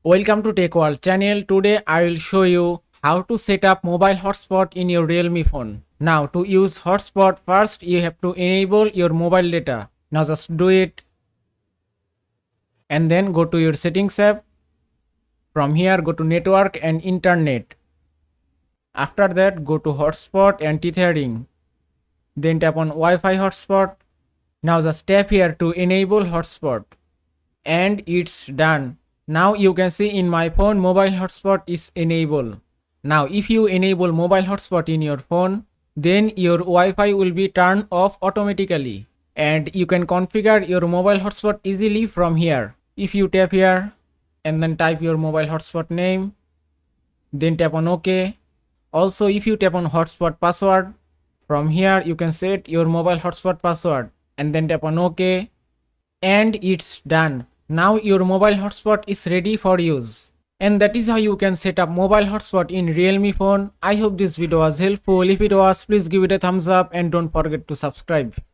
Welcome to Tech World channel. Today I will show you how to set up mobile hotspot in your Realme phone. Now to use hotspot, first you have to enable your mobile data. Now just do it and then go to your settings app. From here go to network and internet. After that go to hotspot and tethering. Then tap on Wi-Fi hotspot. Now just tap here to enable hotspot. And it's done. Now you can see in my phone mobile hotspot is enabled. Now if you enable mobile hotspot in your phone, then your Wi-Fi will be turned off automatically. And you can configure your mobile hotspot easily from here. If you tap here and then type your mobile hotspot name, then tap on OK. Also if you tap on hotspot password, from here you can set your mobile hotspot password and then tap on OK. And it's done. Now your mobile hotspot is ready for use. And that is how you can set up mobile hotspot in Realme phone. I hope this video was helpful. If it was, please give it a thumbs up and don't forget to subscribe.